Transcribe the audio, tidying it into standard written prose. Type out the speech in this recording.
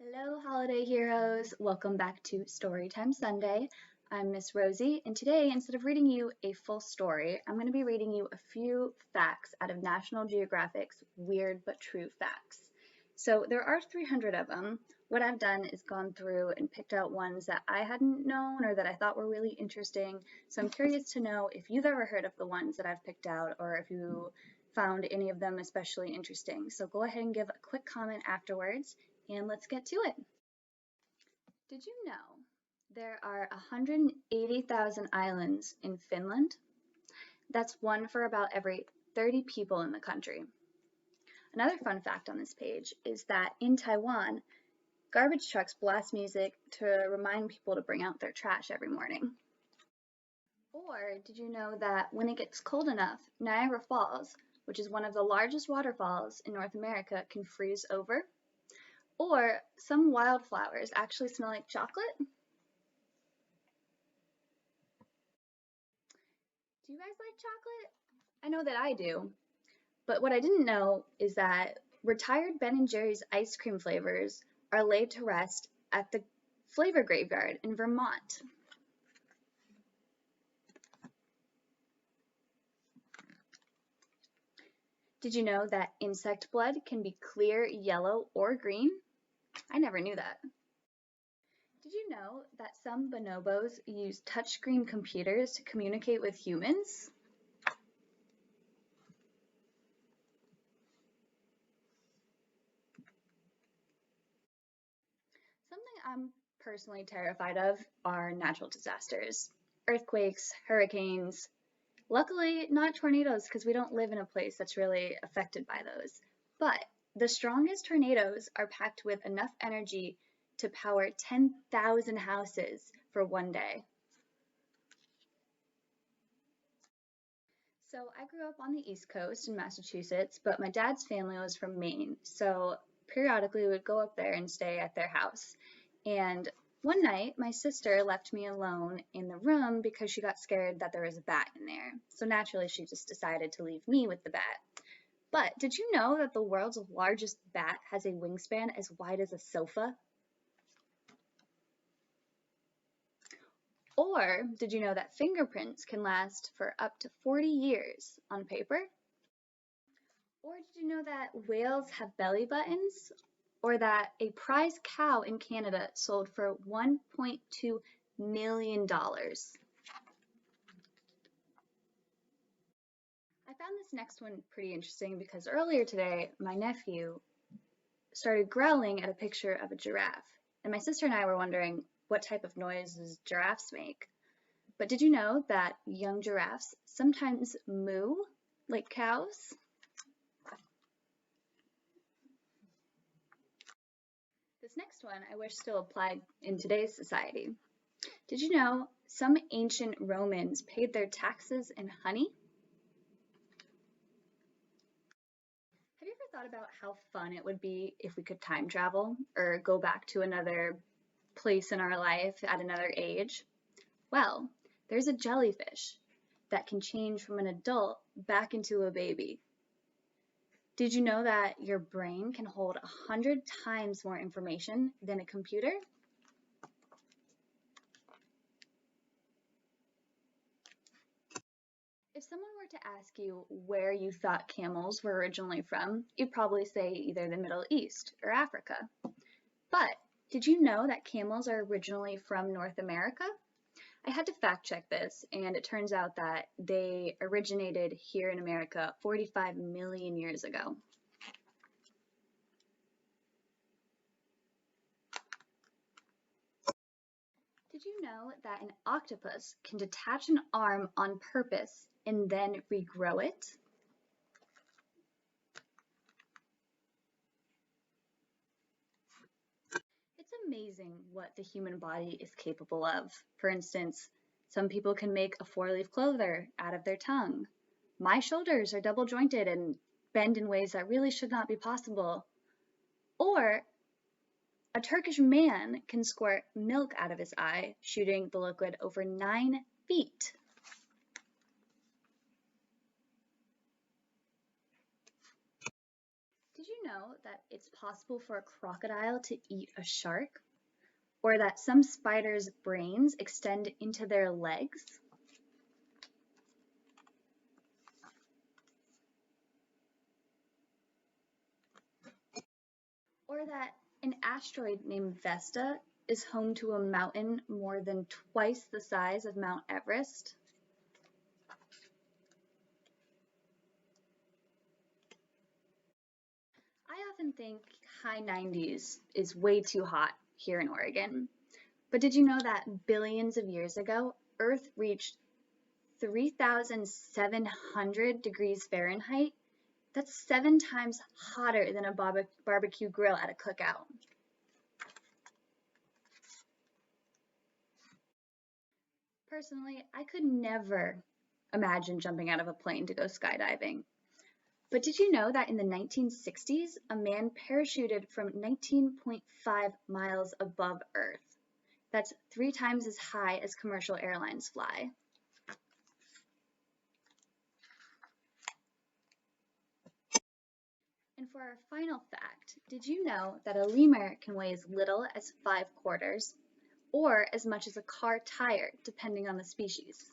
Hello, holiday heroes! Welcome back to Storytime Sunday. I'm Miss Rosie, and today, instead of reading you a full story, I'm going to be reading you a few facts out of National Geographic's Weird But True Facts. So there are 300 of them. What I've done is gone through and picked out ones that I hadn't known or that I thought were really interesting. So I'm curious to know if you've ever heard of the ones that I've picked out or if you found any of them especially interesting. So go ahead and give a quick comment afterwards. And let's get to it. Did you know there are 180,000 islands in Finland? That's one for about every 30 people in the country. Another fun fact on this page is that in Taiwan, garbage trucks blast music to remind people to bring out their trash every morning. Or did you know that when it gets cold enough, Niagara Falls, which is one of the largest waterfalls in North America, can freeze over? Or some wildflowers actually smell like chocolate? Do you guys like chocolate? I know that I do. But what I didn't know is that retired Ben & Jerry's ice cream flavors are laid to rest at the Flavor Graveyard in Vermont. Did you know that insect blood can be clear, yellow, or green? I never knew that. Did you know that some bonobos use touchscreen computers to communicate with humans? Something I'm personally terrified of are natural disasters. Earthquakes, hurricanes. Luckily, not tornadoes because we don't live in a place that's really affected by those. But the strongest tornadoes are packed with enough energy to power 10,000 houses for one day. So I grew up on the East Coast in Massachusetts, but my dad's family was from Maine. So periodically we would go up there and stay at their house. And one night, my sister left me alone in the room because she got scared that there was a bat in there. So naturally, she just decided to leave me with the bat. But did you know that the world's largest bat has a wingspan as wide as a sofa? Or did you know that fingerprints can last for up to 40 years on paper? Or did you know that whales have belly buttons? Or that a prize cow in Canada sold for $1.2 million? I found this next one pretty interesting because earlier today, my nephew started growling at a picture of a giraffe. And my sister and I were wondering what type of noises giraffes make. But did you know that young giraffes sometimes moo like cows? This next one I wish still applied in today's society. Did you know some ancient Romans paid their taxes in honey? Have you ever thought about how fun it would be if we could time travel or go back to another place in our life at another age? Well, there's a jellyfish that can change from an adult back into a baby. Did you know that your brain can hold 100 times more information than a computer? If someone were to ask you where you thought camels were originally from, you'd probably say either the Middle East or Africa. But did you know that camels are originally from North America? I had to fact check this, and it turns out that they originated here in America 45 million years ago. Did you know that an octopus can detach an arm on purpose and then regrow it? It's amazing what the human body is capable of. For instance, some people can make a four-leaf clover out of their tongue. My shoulders are double jointed and bend in ways that really should not be possible. Or a Turkish man can squirt milk out of his eye, shooting the liquid over 9 feet. Did you know that it's possible for a crocodile to eat a shark? Or that some spiders' brains extend into their legs? Or that an asteroid named Vesta is home to a mountain more than twice the size of Mount Everest? I often think high 90s is way too hot here in Oregon. But did you know that billions of years ago, Earth reached 3,700 degrees Fahrenheit? That's 7 times hotter than a barbecue grill at a cookout. Personally, I could never imagine jumping out of a plane to go skydiving. But did you know that in the 1960s, a man parachuted from 19.5 miles above Earth? That's 3 times as high as commercial airlines fly. And for our final fact, did you know that a lemur can weigh as little as 5 quarters or as much as a car tire, depending on the species?